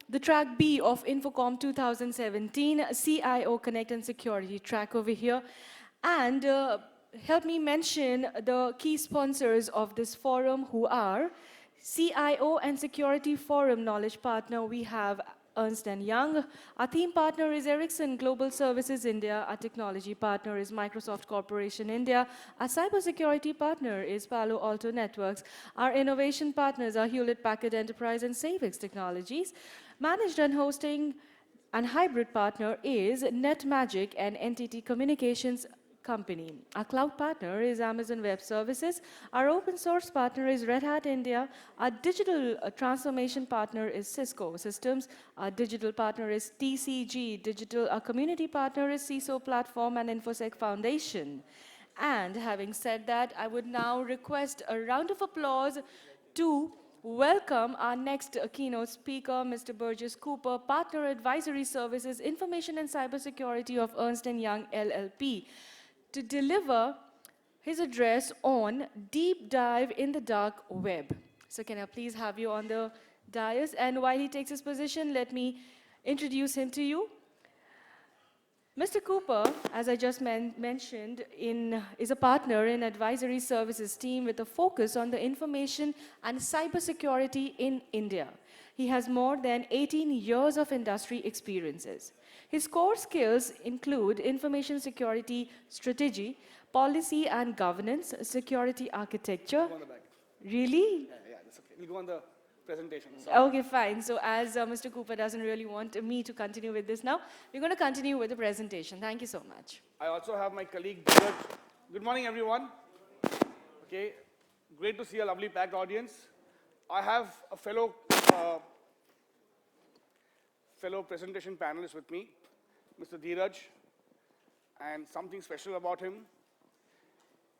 the track B of INFOCOM 2017, CIO Connect and Security track over here. And help me mention the key sponsors of this forum, who are CIO and Security Forum Knowledge Partner. We have Ernst & Young. Our theme partner is Ericsson Global Services India. Our technology partner is Microsoft Corporation India. Our cybersecurity partner is Palo Alto Networks. Our innovation partners are Hewlett Packard Enterprise and Savix Technologies. Managed and hosting and hybrid partner is NetMagic and NTT Communications company. Our cloud partner is Amazon Web Services. Our open source partner is Red Hat India. Our digital transformation partner is Cisco Systems. Our digital partner is TCG Digital. Our community partner is CISO Platform and InfoSec Foundation. And having said that, I would now request a round of applause to welcome our next keynote speaker, Mr. Burgess Cooper, Partner Advisory Services, Information and Cybersecurity of Ernst & Young LLP, to deliver his address on Deep Dive in the Dark Web. So can I please have you on the dais? And while he takes his position, let me introduce him to you. Mr. Cooper, as I just mentioned, is a partner in advisory services team with a focus on the information and cybersecurity in India. He has more than 18 years of industry experiences. His core skills include information security strategy, policy and governance, security architecture. We'll go on the back. Really? Yeah, that's okay. We'll go on the presentation. Okay, fine. So as Mr. Cooper doesn't really want me to continue with this now, we're going to continue with the presentation. Thank you so much. I also have my colleague, Bajaj. Good morning, everyone. Okay, great to see a lovely packed audience. I have a fellow presentation panelist with me, Mr. Dheeraj, and something special about him.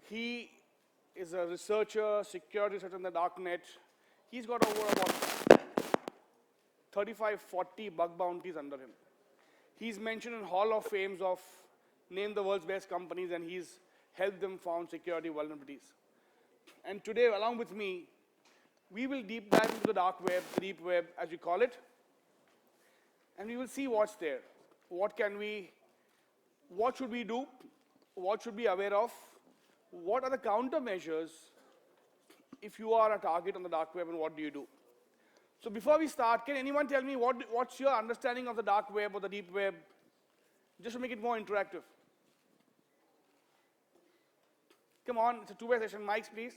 He is a researcher, security researcher in the Darknet. He's got over about 35, 40 bug bounties under him. He's mentioned in Hall of Fames of name the world's best companies, and he's helped them found security vulnerabilities. And today, along with me, we will deep dive into the dark web, the deep web, as we call it, and we will see what's there. What should we do? What should we be aware of? What are the countermeasures if you are a target on the dark web, and what do you do? So before we start, can anyone tell me what's your understanding of the dark web or the deep web? Just to make it more interactive. Come on, it's a two-way session. Mics, please.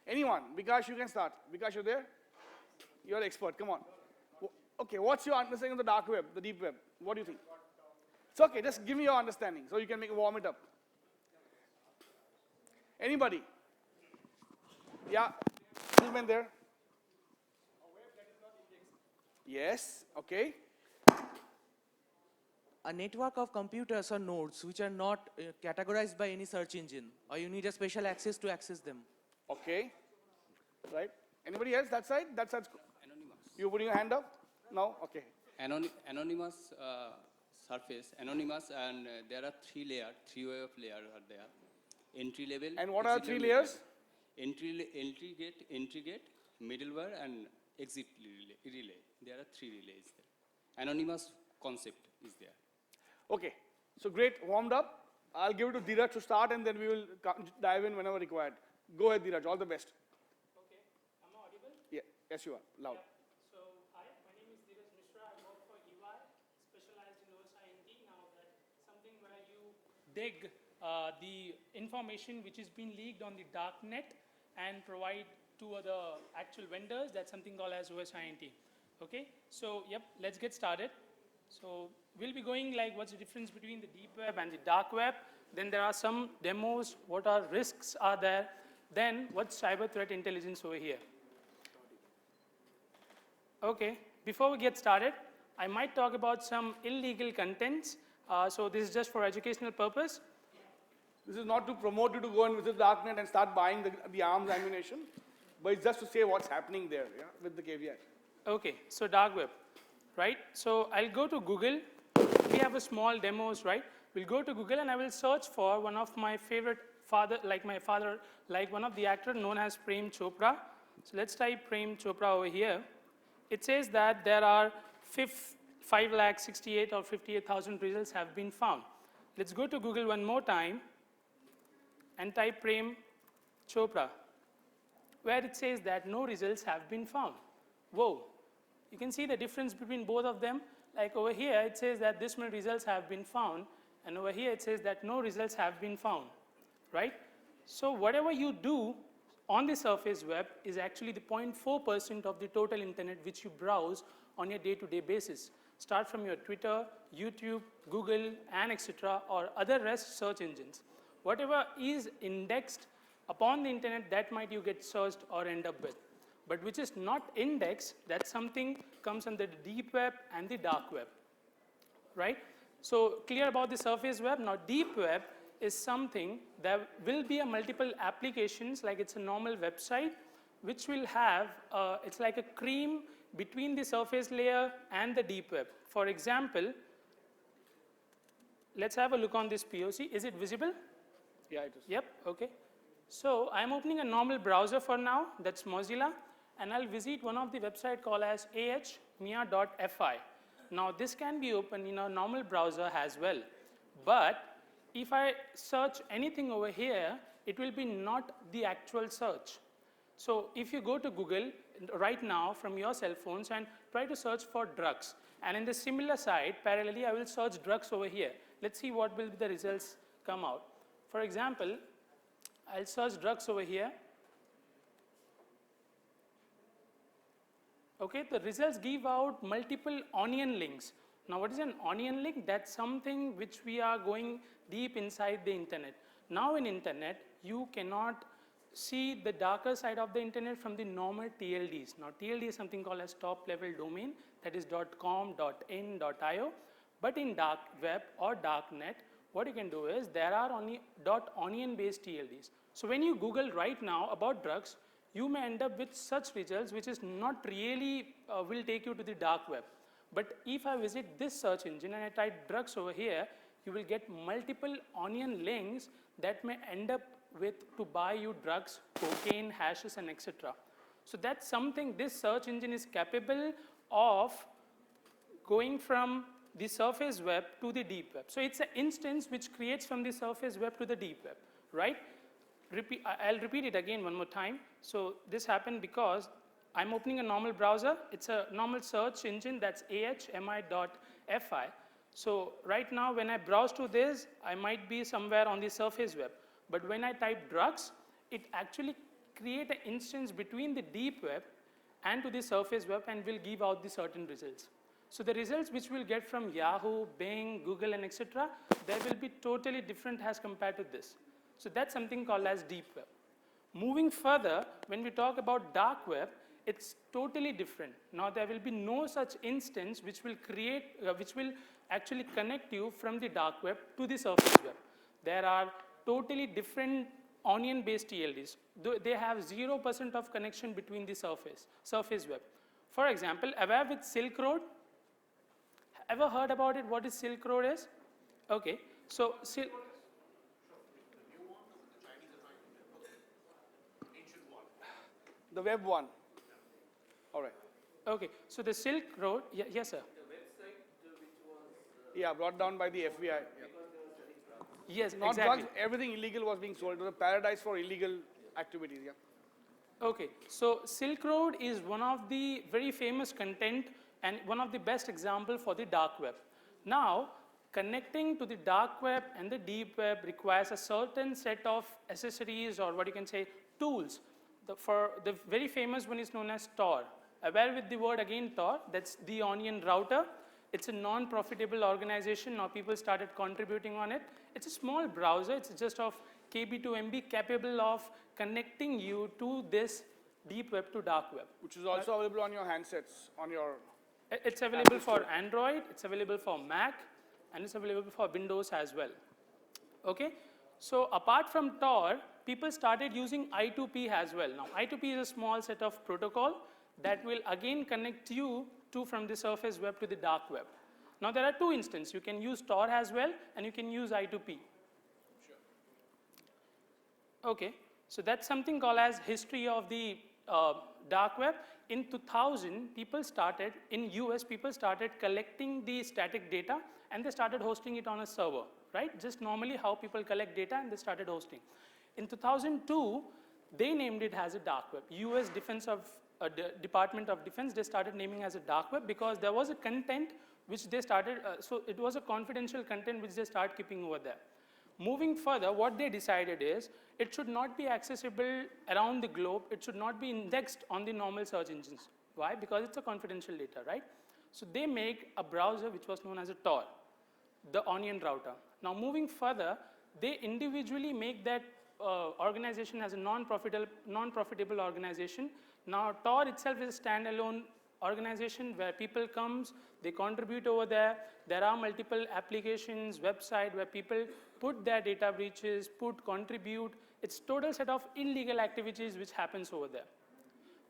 Anyone? Vikash, you can start. Vikash, you're there? You're an expert. Come on. Okay, what's your understanding of the dark web, the deep web? What do you think? It's okay, just give me your understanding so you can warm it up. Anybody? Yeah, gentleman there. Yes, okay. A network of computers or nodes which are not categorized by any search engine, or you need a special access to access them. Okay, right. Anybody else that side? That side's Anonymous. You putting your hand up? No? Okay. Anonymous surface, anonymous, and there are three way of layers are there. Entry level. And what are the three layers? Entry gate, middleware, and exit relay. There are three relays there. Anonymous concept is there. Okay, so great, warmed up. I'll give it to Dheeraj to start, and then we will dive in whenever required. Go ahead, Dheeraj, all the best. Okay, am I audible? Yeah, yes you are, loud. Yeah. So, hi, my name is Dheeraj Mishra. I work for EY, specialized in OSINT. Now that's something where you dig the information which is being leaked on the darknet and provide to other actual vendors. That's something called as OSINT. Okay, so yep, let's get started. So we'll be going like what's the difference between the deep web and the dark web. Then there are some demos, what are risks are there. Then what's cyber threat intelligence over here. Okay, before we get started, I might talk about some illegal contents. So this is just for educational purpose. This is not to promote you to go and visit Darknet and start buying the arms ammunition, but it's just to say what's happening there, yeah, with the caveat. Okay, so dark web, right? So I'll go to Google. We have a small demos, right? We'll go to Google and I will search for one of my favorite like one of the actor known as Prem Chopra. So let's type Prem Chopra over here. It says that there are 5,68,000 or 58,000 results have been found. Let's go to Google one more time and type Prem Chopra, where it says that no results have been found. Whoa, you can see the difference between both of them. Like over here, it says that this many results have been found, and over here it says that no results have been found, right? So whatever you do on the surface web is actually the 0.4% of the total internet which you browse on your day-to-day basis. Start from your Twitter, YouTube, Google, and etc., or other REST search engines. Whatever is indexed upon the internet, that might you get searched or end up with. But which is not indexed, that something comes under the deep web and the dark web, right? So clear about the surface web. Now deep web is something that will be a multiple applications, like it's a normal website, which will have, it's like a cream between the surface layer and the deep web. For example, let's have a look on this POC. Is it visible? Yeah, it is. Yep, okay. So I'm opening a normal browser for now, that's Mozilla, and I'll visit one of the website called as ahmia.fi. Now this can be opened in a normal browser as well, but if I search anything over here, it will be not the actual search. So if you go to Google right now from your cell phones and try to search for drugs, and in the similar site, parallelly, I will search drugs over here. Let's see what will the results come out. For example, I'll search drugs over here. Okay, the results give out multiple onion links. Now what is an onion link? That's something which we are going deep inside the internet. Now in internet, you cannot see the darker side of the internet from the normal TLDs. Now TLD is something called as top level domain, that is .com, .in, .io. But in dark web or darknet, what you can do is there are only .onion based TLDs. So when you Google right now about drugs, you may end up with such results which is not really will take you to the dark web. But if I visit this search engine and I type drugs over here, you will get multiple onion links that may end up with to buy you drugs, cocaine, hashes, and etc. So that's something this search engine is capable of going from the surface web to the deep web. So it's an instance which creates from the surface web to the deep web, right? I'll repeat it again one more time. So this happened because I'm opening a normal browser. It's a normal search engine, that's ahmi.fi. So right now when I browse to this, I might be somewhere on the surface web. But when I type drugs, it actually create an instance between the deep web and to the surface web and will give out the certain results. So the results which we'll get from Yahoo, Bing, Google, and etc., they will be totally different as compared to this. So that's something called as deep web. Moving further, when we talk about dark web, it's totally different. Now there will be no such instance which will create, which will actually connect you from the dark web to the surface web. There are totally different onion-based TLDs. They have 0% of connection between the surface web. For example, aware with Silk Road? Ever heard about it? What is Silk Road is? Okay, so The web one. All right. okay, so the Silk Road, yes sir. Yeah, brought down by the FBI. Yeah. Yes, Not exactly. drugs, everything illegal was being sold. It was a paradise for illegal activities, yeah. Okay, so Silk Road is one of the very famous content and one of the best example for the dark web. Now, connecting to the dark web and the deep web requires a certain set of accessories or what you can say, tools. For the very famous one is known as Tor. Aware with the word again Tor, that's the Onion router. It's a non-profitable organization. Now people started contributing on it. It's a small browser. It's just of KB to MB, capable of connecting you to this deep web to dark web. Which is also available on your handsets, on your... It's available for Android, it's available for Mac, and it's available for Windows as well. Okay? So apart from Tor, people started using I2P as well. Now I2P is a small set of protocol that will again connect you to from the surface web to the dark web. Now there are two instances. You can use Tor as well and you can use I2P. Sure. Okay, so that's something called as history of the dark web. in 2000, in US, people started collecting the static data and they started hosting it on a server, right? Just normally how people collect data and they started hosting. In 2002, they named it as a dark web. US Department of Defense, they started naming as a dark web because there was a content which they started, so it was a confidential content which they started keeping over there. Moving further, what they decided is it should not be accessible around the globe. It should not be indexed on the normal search engines. Why? Because it's a confidential data, right? So they make a browser which was known as a Tor, the onion router. Now moving further, they individually make that organization as a non-profitable organization. Now Tor itself is a standalone organization where people comes, they contribute over there. There are multiple applications, website where people put their data breaches, contribute. It's total set of illegal activities which happens over there.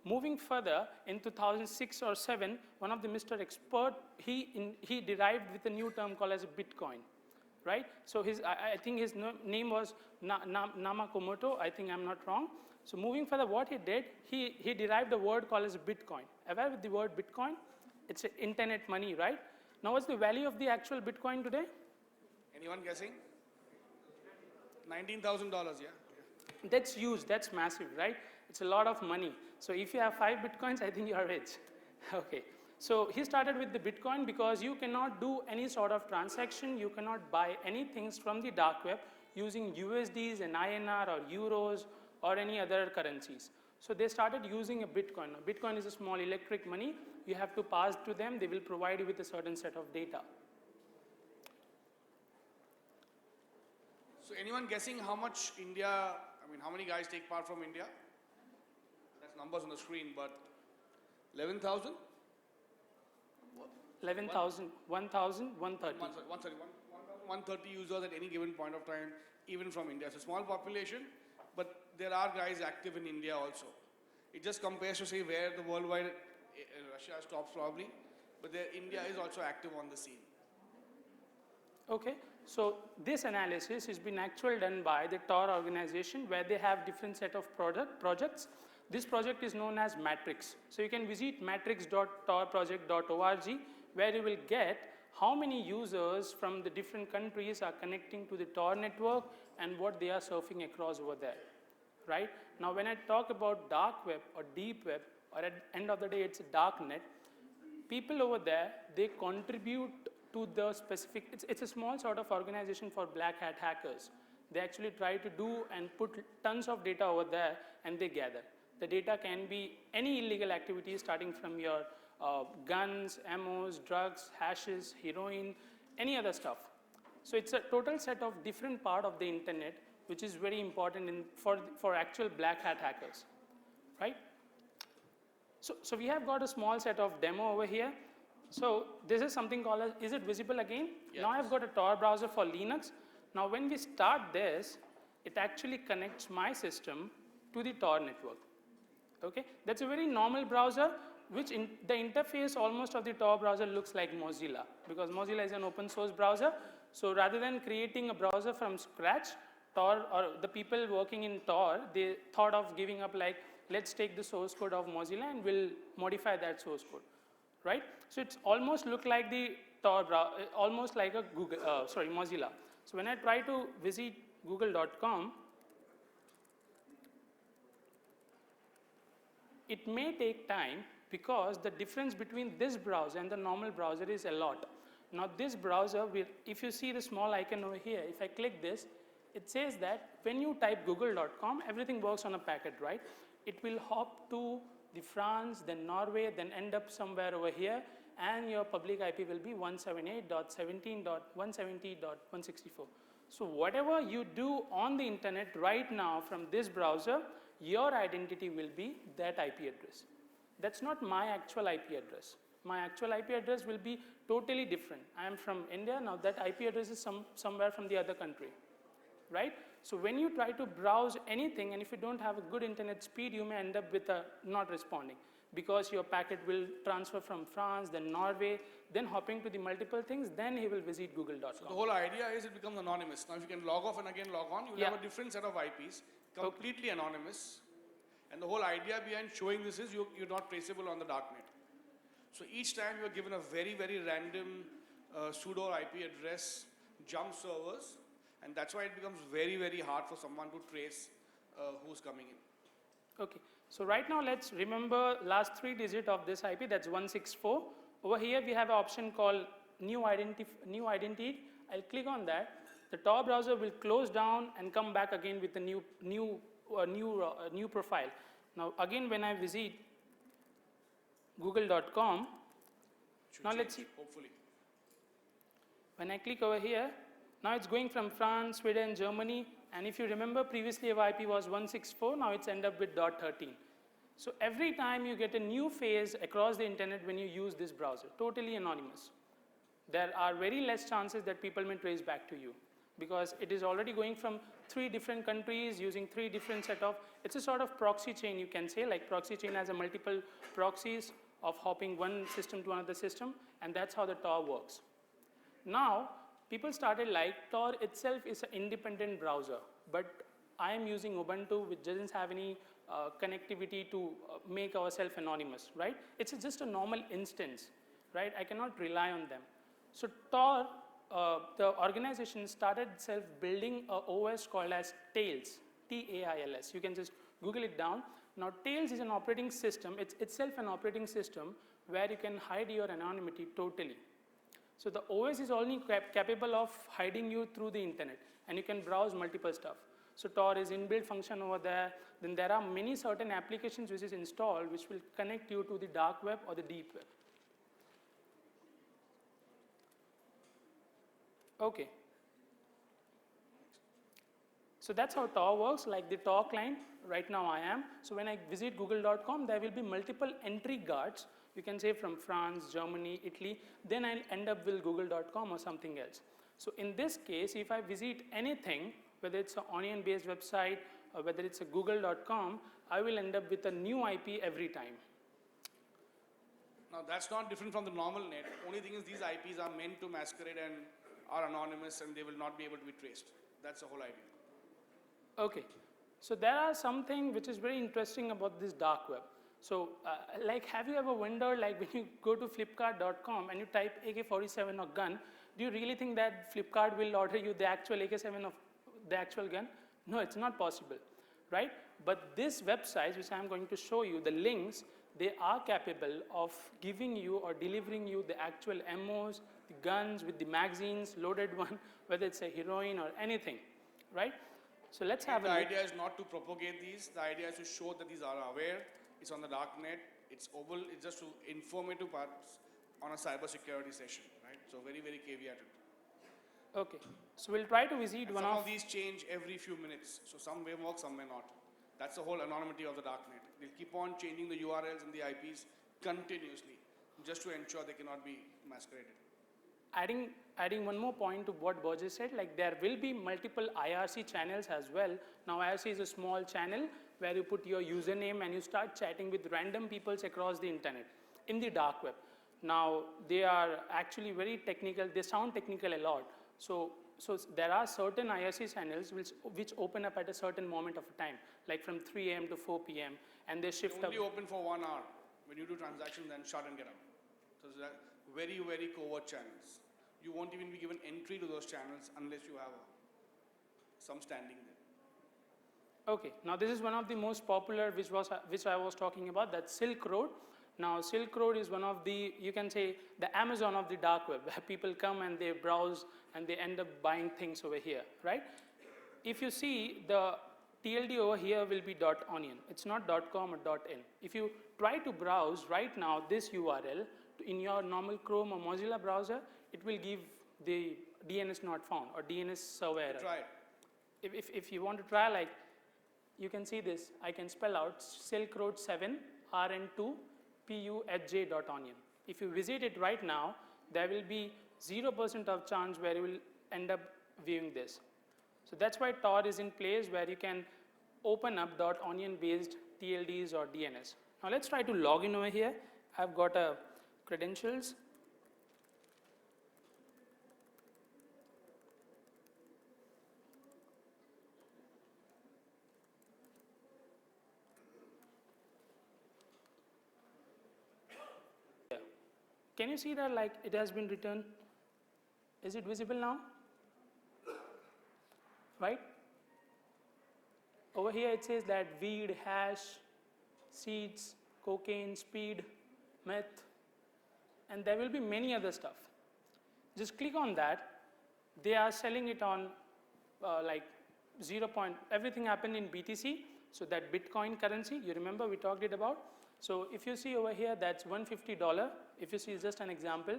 Moving further, in 2006 or 7, one of the Mr. Expert, he derived with a new term called as a Bitcoin, right? So I think his name was Namakomoto, I think I'm not wrong. So moving further, what he did, he derived a word called as Bitcoin. Aware with the word Bitcoin? It's internet money, right? Now what's the value of the actual Bitcoin today? Anyone guessing? $19,000, yeah. That's huge, that's massive, right? It's a lot of money. So if you have 5 Bitcoins, I think you are rich. Okay, so he started with the Bitcoin because you cannot do any sort of transaction, you cannot buy any things from the dark web using USDs and INR or euros or any other currencies. So they started using a Bitcoin. Now, Bitcoin is a small electric money. You have to pass to them. They will provide you with a certain set of data. So anyone guessing how much India, how many guys take part from India? That's numbers on the screen, but 11,000? 11,000, 1,000, 130. 130 users at any given point of time, even from India. It's a small population, but there are guys active in India also. It just compares to say where the worldwide, Russia stops probably, but India is also active on the scene. Okay, so this analysis has been actually done by the Tor organization where they have different set of projects. This project is known as Matrix. So you can visit matrix.torproject.org where you will get how many users from the different countries are connecting to the Tor network and what they are surfing across over there, right? Now when I talk about dark web or deep web, or at the end of the day it's a darknet, people over there, they contribute to the specific, it's a small sort of organization for black hat hackers. They actually try to do and put tons of data over there and they gather. The data can be any illegal activity starting from your guns, ammos, drugs, hashes, heroin, any other stuff. So it's a total set of different part of the internet which is very important for actual black hat hackers, right? So we have got a small set of demo over here. So this is something called as, is it visible again? Yes. Now I've got a Tor browser for Linux. Now when we start this, it actually connects my system to the Tor network. Okay, that's a very normal browser, which the interface almost of the Tor browser looks like Mozilla, because Mozilla is an open source browser. So rather than creating a browser from scratch, Tor or the people working in Tor, they thought of giving up like, let's take the source code of Mozilla and we'll modify that source code, right? So it's almost look like the Tor browser, almost like a Mozilla. So when I try to visit google.com, it may take time because the difference between this browser and the normal browser is a lot. Now this browser, if you see the small icon over here, if I click this, it says that when you type google.com, everything works on a packet, right? It will hop to the France, then Norway, then end up somewhere over here, and your public IP will be 178.17.170.164. So whatever you do on the internet right now from this browser, your identity will be that IP address. That's not my actual IP address. My actual IP address will be totally different. I am from India, now that IP address is somewhere from the other country, right? So when you try to browse anything, and if you don't have a good internet speed, you may end up with not responding, because your packet will transfer from France, then Norway, then hopping to the multiple things, then he will visit google.com. So the whole idea is it becomes anonymous. Now if you can log off and again log on, you'll have a different set of IPs, completely anonymous. And the whole idea behind showing this is you're not traceable on the darknet. So each time you're given a very, very random pseudo IP address, jump servers, and that's why it becomes very, very hard for someone to trace who's coming in. Okay, so right now let's remember last 3 digits of this IP, that's 164. Over here we have an option called new identity. I'll click on that. The Tor browser will close down and come back again with a new profile. Now again, when I visit google.com, now let's see. Hopefully. When I click over here, now it's going from France, Sweden, Germany, and if you remember previously our IP was 164, now it's end up with .13. So every time you get a new phase across the internet when you use this browser, totally anonymous. There are very less chances that people may trace back to you because it is already going from 3 different countries using 3 different set of, it's a sort of proxy chain you can say, like proxy chain has a multiple proxies of hopping one system to another system, and that's how the Tor works. Now, people started like Tor itself is an independent browser, but I am using Ubuntu which doesn't have any connectivity to make ourselves anonymous, right? It's just a normal instance, right? I cannot rely on them. So Tor, the organization started itself building a OS called as Tails, T-A-I-L-S. You can just Google it down. Now Tails is an operating system, it's itself an operating system where you can hide your anonymity totally. So the OS is only capable of hiding you through the internet, and you can browse multiple stuff. So Tor is inbuilt function over there. Then there are many certain applications which is installed which will connect you to the dark web or the deep web. Okay. So that's how Tor works, like the Tor client. Right now I am. So when I visit google.com, there will be multiple entry guards. You can say from France, Germany, Italy. Then I'll end up with google.com or something else. So in this case, if I visit anything, whether it's an onion-based website or whether it's a google.com, I will end up with a new IP every time. Now that's not different from the normal net. Only thing is these IPs are meant to masquerade and are anonymous and they will not be able to be traced. That's the whole idea. Okay. So there are something which is very interesting about this dark web. So like have you ever wondered, like when you go to flipkart.com and you type AK-47 or gun, do you really think that Flipkart will order you the actual AK-7 of the actual gun? No, it's not possible, right? But these websites, which I'm going to show you, the links, they are capable of giving you or delivering you the actual ammos, the guns with the magazines, loaded one, whether it's a heroin or anything, right? So let's have a look. The idea is not to propagate these. The idea is to show that these are aware. It's on the darknet. It's just to informative parts on a cybersecurity session, right? So very, very caveated. Okay. So we'll try to visit And one some of of these change every few minutes. So some may work, some may not. That's the whole anonymity of the darknet. They'll keep on changing the URLs and the IPs continuously just to ensure they cannot be masqueraded. Adding one more point to what Burgess said, like there will be multiple IRC channels as well. Now IRC is a small channel where you put your username and you start chatting with random peoples across the internet in the dark web. Now they are actually very technical, they sound technical a lot. So there are certain IRC channels which open up at a certain moment of time, like from 3 a.m. to 4 p.m. and they shift They up. only open for 1 hour. When you do transactions, then shut and get out. So it's very, very covert channels. You won't even be given entry to those channels unless you have some standing there. Okay, now this is one of the most popular which I was talking about, that's Silk Road. Now Silk Road is one of the, you can say, the Amazon of the dark web, where people come and they browse and they end up buying things over here, right? If you see, the TLD over here will be .onion. It's not .com or .in. If you try to browse right now this URL in your normal Chrome or Mozilla browser, it will give the DNS not found or DNS server error. Try it. If you want to try, like, you can see this. I can spell out Silk Road 7 RN2 PUHJ.onion. If you visit it right now, there will be 0% of chance where you will end up viewing this. So that's why Tor is in place where you can open up .onion based TLDs or DNS. Now let's try to log in over here. I've got a credentials. can you see that like it has been written? Is it visible now? Right? Over here it says that weed, hash, seeds, cocaine, speed, meth, and there will be many other stuff. Just click on that. They are selling it on like 0. Everything happened in BTC, so that Bitcoin currency, you remember we talked it about. So if you see over here, that's $150. If you see just an example,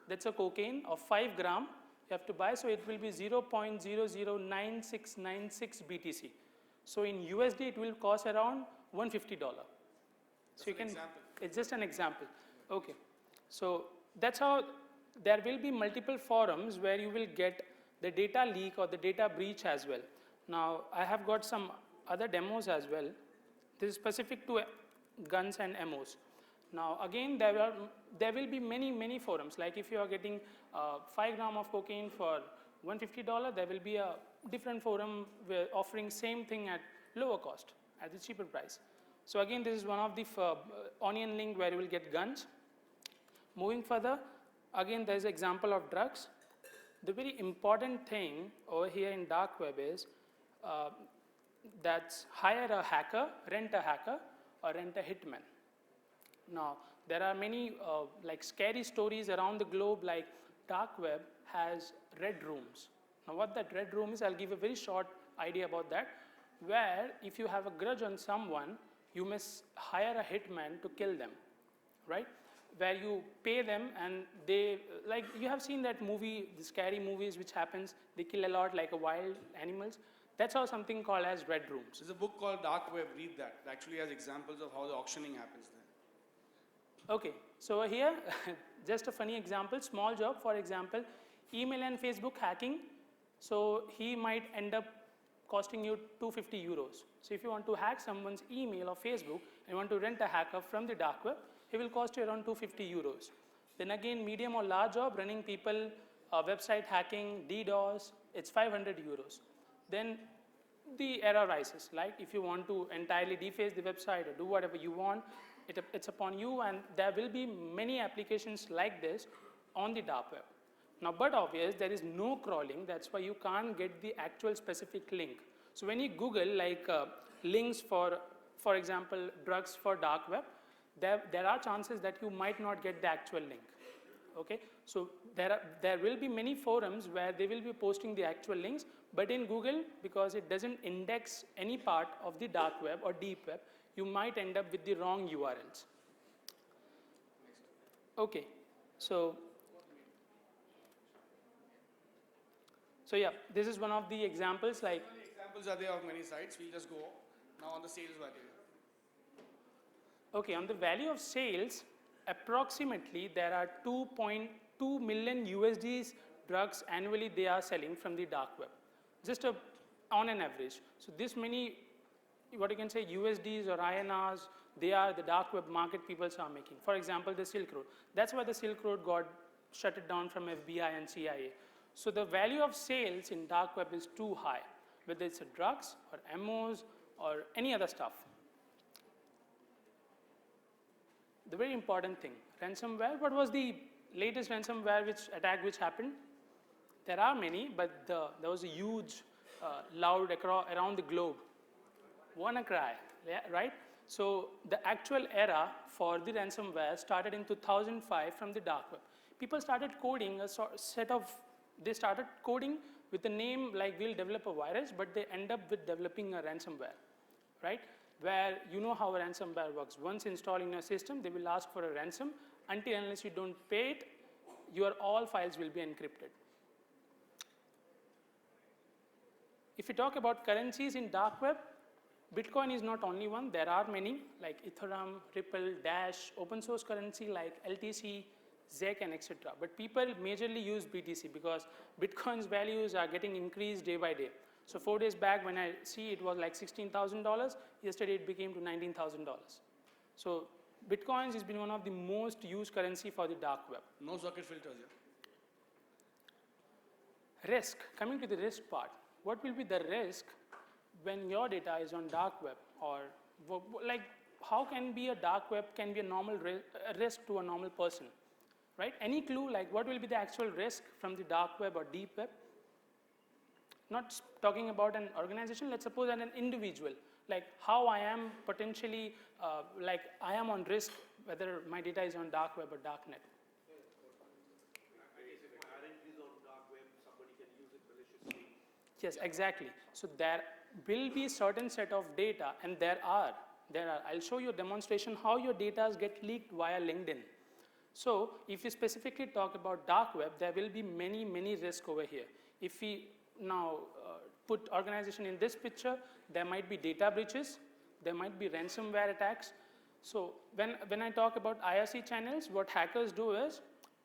that's a cocaine of 5 gram you have to buy, so it will be 0.009696 BTC. So in USD, it will cost around $150. So you can, it's just an example. Okay. So that's how there will be multiple forums where you will get the data leak or the data breach as well. Now, I have got some other demos as well. This is specific to guns and ammos. Now, again, there will be many forums. Like if you are getting 5 gram of cocaine for $150, there will be a different forum offering same thing at lower cost, at the cheaper price. So again, this is one of the onion link where you will get guns. Moving further, again, there is an example of drugs. The very important thing over here in dark web is that's hire a hacker, rent a hacker, or rent a hitman. Now, there are many like scary stories around the globe, like dark web has red rooms. Now, what that red room is, I'll give a very short idea about that, where if you have a grudge on someone, you must hire a hitman to kill them, right? Where you pay them and they, like you have seen that movie, the scary movies which happens, they kill a lot like a wild animals. That's how something called as red rooms. There's a book called Dark Web, read that. It actually has examples of how the auctioning happens there. Okay, so here, just a funny example, small job, for example, email and Facebook hacking. So he might end up costing you 250 euros. So if you want to hack someone's email or Facebook and you want to rent a hacker from the dark web, he will cost you around 250 euros. Then again, medium or large job, running people, website hacking, DDoS, it's 500 euros. Then the error rises, like if you want to entirely deface the website or do whatever you want, it's upon you, and there will be many applications like this on the dark web. Now, but obvious, there is no crawling, that's why you can't get the actual specific link. So when you Google like links for example, drugs for dark web, there are chances that you might not get the actual link. Okay, so there will be many forums where they will be posting the actual links, but in Google, because it doesn't index any part of the dark web or deep web, you might end up with the wrong URLs. Okay, so yeah, this is one of the examples. Like Examples are there of many sites. We'll just go now on the sales value. okay, on the value of sales, approximately there are 2.2 million USDs drugs annually they are selling from the dark web, just on an average. So this many, what you can say, USDs or INRs, they are the dark web market people are making. For example, the Silk Road. That's why the Silk Road got shut it down from FBI and CIA. So the value of sales in dark web is too high, whether it's drugs or ammos or any other stuff. The very important thing, ransomware. What was the latest ransomware attack which happened? There are many, but there was a huge, loud around the globe. WannaCry, yeah, right? So the actual era for the ransomware started in 2005 from the dark web. People started coding they started coding with a name like we'll develop a virus, but they end up with developing a ransomware, right? Where you know how a ransomware works. Once installed in your system, they will ask for a ransom. Unless you don't pay it, your all files will be encrypted. If you talk about currencies in dark web, Bitcoin is not only one. There are many like Ethereum, Ripple, Dash, open source currency like LTC, ZEC, and etc. But people majorly use BTC because Bitcoin's values are getting increased day by day. So 4 days back when I see it was like $16,000, yesterday it became to $19,000. So Bitcoins has been one of the most used currency for the dark web. No socket filters, yeah? Risk, coming to the risk part. What will be the risk when your data is on dark web, or like how can be a dark web can be a normal risk to a normal person, right? Any clue, like what will be the actual risk from the dark web or deep web? Not talking about an organization, let's suppose an individual, like how I am potentially, like I am on risk whether my data is on dark web or darknet. Yes, exactly. So there will be certain set of data, and there are. I'll show you a demonstration how your data get leaked via LinkedIn. So if we specifically talk about dark web, there will be many risks over here. If we now put organization in this picture, there might be data breaches, there might be ransomware attacks. So when I talk about IRC channels, what hackers do is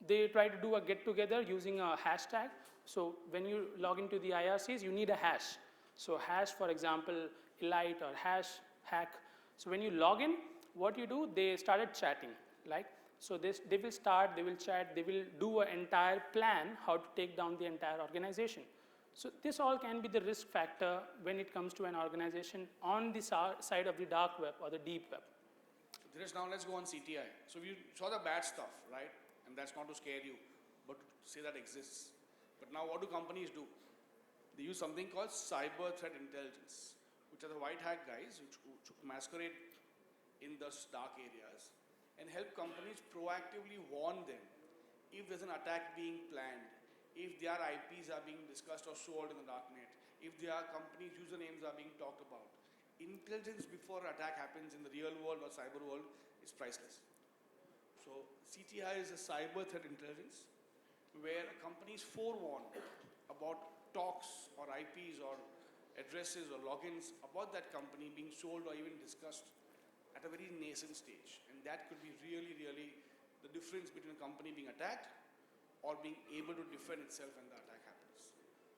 they try to do a get together using a hashtag. So when you log into the IRCs, you need a hash. So hash, for example, elite or hash hack. So when you log in, what you do, they started chatting, like, so they will start, they will chat, they will do an entire plan how to take down the entire organization. So this all can be the risk factor when it comes to an organization on the side of the dark web or the deep web. Dhiresh, now let's go on CTI. So you saw the bad stuff, right? And that's not to scare you, but to say that exists. But now what do companies do? They use something called cyber threat intelligence, which are the white hat guys which masquerade in the dark areas and help companies proactively warn them if there's an attack being planned, if their IPs are being discussed or sold in the darknet, if their company's usernames are being talked about. Intelligence before an attack happens in the real world or cyber world is priceless. So CTI is a cyber threat intelligence where a company is forewarned about talks or IPs or addresses or logins about that company being sold or even discussed at a very nascent stage. And that could be really the difference between a company being attacked or being able to defend itself when the attack happens.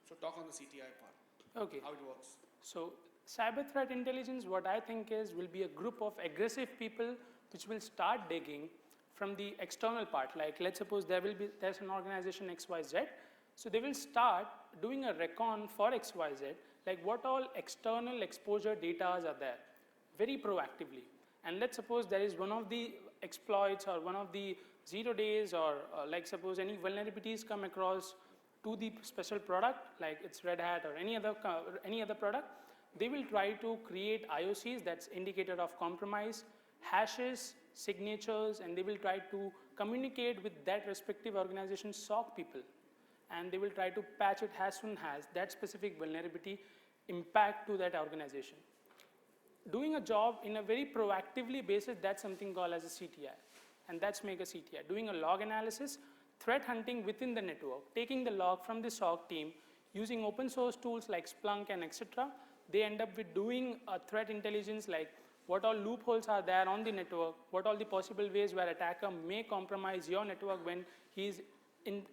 So talk on the CTI part. Okay. How it works. So cyber threat intelligence, what I think is, will be a group of aggressive people which will start digging from the external part. Like let's suppose there's an organization XYZ. So they will start doing a recon for XYZ, like what all external exposure data are there, very proactively. And let's suppose there is one of the exploits or one of the 0 days or like suppose any vulnerabilities come across to the special product, like it's Red Hat or any other product, they will try to create IOCs, that's indicator of compromise, hashes, signatures, and they will try to communicate with that respective organization's SOC people. And they will try to patch it as soon as that specific vulnerability impact to that organization. Doing a job in a very proactively basis, that's something called as a CTI. And that's make a CTI. Doing a log analysis, threat hunting within the network, taking the log from the SOC team, using open source tools like Splunk and etc. They end up with doing a threat intelligence like what all loopholes are there on the network, what all the possible ways where attacker may compromise your network when he's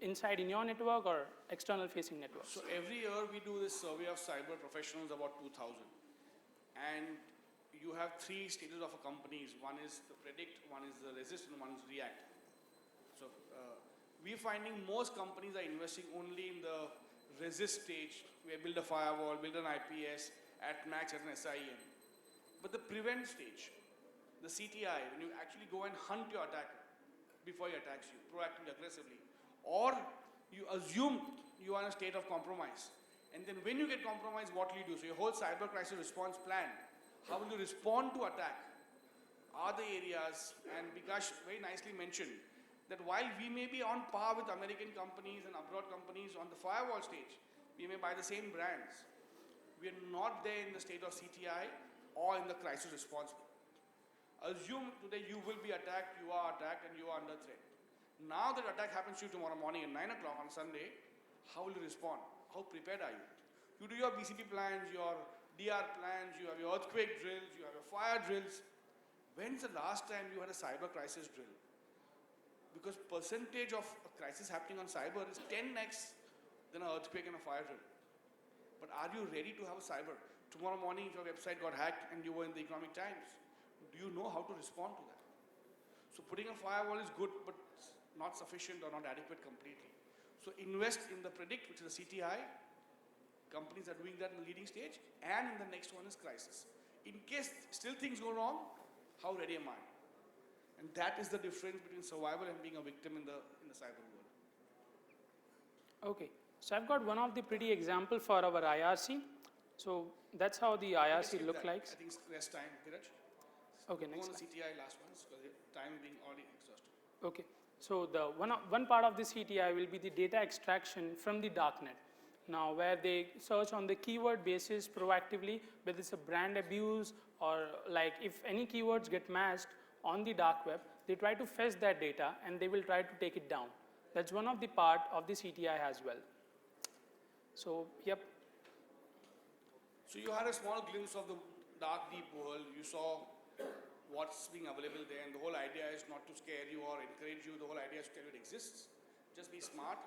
inside in your network or external facing networks. So every year we do this survey of cyber professionals, about 2,000. And you have 3 stages of a companies. One is the predict, one is the resist, and one is react. So we're finding most companies are investing only in the resist stage, where build a firewall, build an IPS, at max at an SIEM. But the prevent stage, the CTI, when you actually go and hunt your attacker before he attacks you, proactively, aggressively, or you assume you are in a state of compromise. And then when you get compromised, what will you do? So your whole cyber crisis response plan, how will you respond to attack? Are the areas, and Bikash very nicely mentioned, that while we may be on par with American companies and abroad companies on the firewall stage, we may buy the same brands. We are not there in the state of CTI or in the crisis response. Assume today you will be attacked, you are attacked, and you are under threat. Now that attack happens to you tomorrow morning at 9 o'clock on Sunday, how will you respond? How prepared are you? You do your BCP plans, your DR plans, you have your earthquake drills, you have your fire drills. When's the last time you had a cyber crisis drill? Because percentage of a crisis happening on cyber is 10x than an earthquake and a fire drill. But are you ready to have a cyber? Tomorrow morning, if your website got hacked and you were in the Economic Times, do you know how to respond to that? So putting a firewall is good, but not sufficient or not adequate completely. So invest in the predict, which is a CTI. Companies are doing that in the leading stage, and in the next one is crisis. In case still things go wrong, how ready am I? And that is the difference between survival and being a victim in the the cyber world. Okay, so I've got one of the pretty example for our IRC. So that's how the IRC look like. I think it's rest time, Dheeraj. Okay, Go next on the slide. CTI last ones, because time being already exhausted. Okay, so the one part of the CTI will be the data extraction from the Darknet. Now, where they search on the keyword basis proactively, whether it's a brand abuse or like if any keywords get matched on the dark web, they try to fetch that data and they will try to take it down. That's one of the part of the CTI as well. So, yep. So you had a small glimpse of the dark, deep world. You saw what's being available there, and the whole idea is not to scare you or encourage you. The whole idea is to tell you it exists. Just be smart,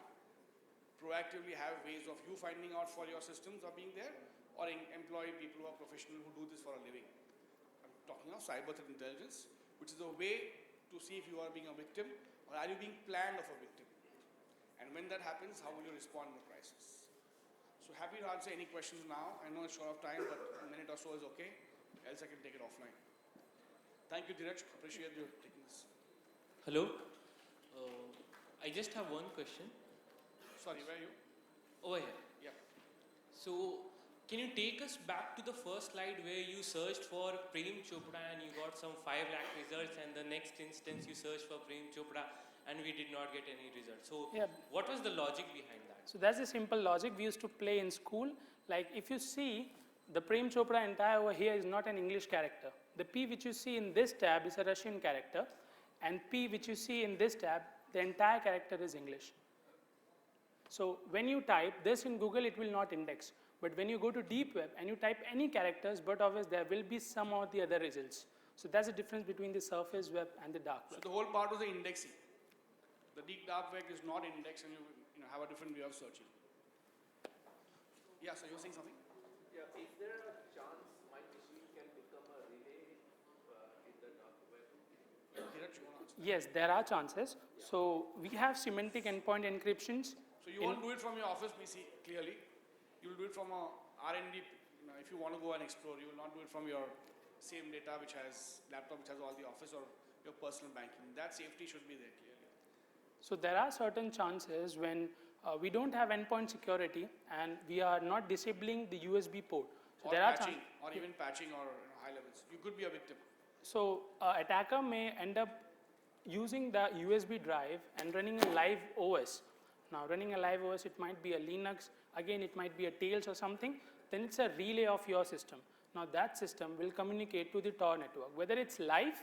proactively have ways of you finding out for your systems are being there, or employ people who are professional who do this for a living. I'm talking of cyber threat intelligence, which is a way to see if you are being a victim or are you being planned of a victim. And when that happens, how will you respond in a crisis? So happy to answer any questions now. I know it's short of time, but a minute or so is okay. Else I can take it offline. Thank you, Dheeraj. Appreciate you taking this. Hello. I just have one question. Sorry, where are you? Over here. Yeah. So, can you take us back to the first slide where you searched for Prem Chopra and you got some 5 lakh results, and the next instance you searched for Prem Chopra and we did not get any results. So, Yeah. what was the logic behind that? So that's a simple logic we used to play in school. Like if you see, the Prem Chopra entire over here is not an English character. The P which you see in this tab is a Russian character, and P which you see in this tab, the entire character is English. So when you type this in Google, it will not index. But when you go to deep web and you type any characters, but always there will be some of the other results. So that's the difference between the surface web and the dark So web. the whole part was the indexing. The deep dark web is not indexed, and you have a different way of searching. Yeah, so you're saying something? Yeah, is there a chance my machine can become a relay in the dark web? Dheeraj, you want to answer? Yes, there are chances. So we have semantic endpoint encryptions. So you won't do it from your office PC clearly. You will do it from a R&D. If you want to go and explore, you will not do it from your same data which has laptop which has all the office or your personal banking. That safety should be there clearly. So there are certain chances when we don't have endpoint security and we are not disabling the USB port. So Or there are patching, or even patching or high levels. You could be a victim. So attacker may end up using the USB drive and running a live OS. Now running a live OS, it might be a Linux, again it might be a Tails or something, then it's a relay of your system. Now that system will communicate to the Tor network. Whether it's live,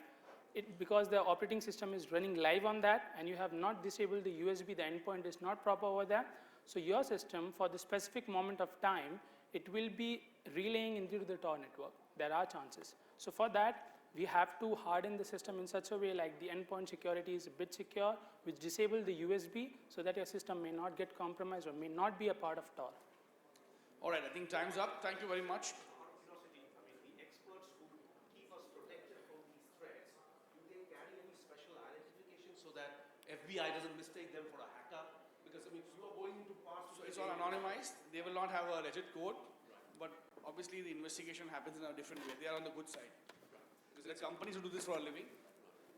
because the operating system is running live on that and you have not disabled the USB, the endpoint is not proper over there. So your system, for the specific moment of time, it will be relaying into the Tor network. There are chances. So for that, we have to harden the system in such a way like the endpoint security is a bit secure, which disable the USB so that your system may not get compromised or may not be a part of Tor. All right, I think time's up. Thank you very much. Curiosity, I mean, the experts who keep us protected from these threats, do they carry any special identification so that FBI doesn't mistake them for a hacker? Because, I mean, you are going into parts... So it's all anonymized. They will not have a legit code, but obviously the investigation happens in a different way. They are on the good side. Because there are companies who do this for a living.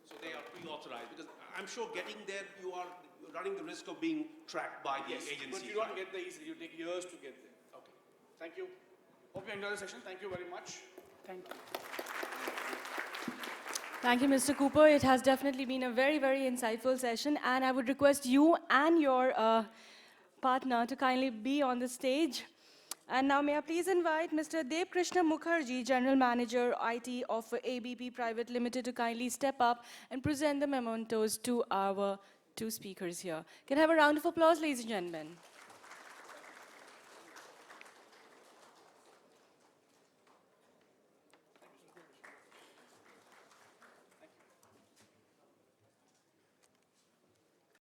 So they are pre-authorized, because I'm sure getting there, you're running the risk of being tracked by the agency. But you don't get there easily. You take years to get there. Okay. Thank you. Hope you enjoy the session. Thank you very much. Thank you. Thank you, Mr. Cooper. It has definitely been a very, very insightful session, and I would request you and your partner to kindly be on the stage. And now may I please invite Mr. Dev Krishna Mukherjee, General Manager IT of ABP Private Limited, to kindly step up and present the mementos to our two speakers here. Can I have a round of applause, ladies and gentlemen?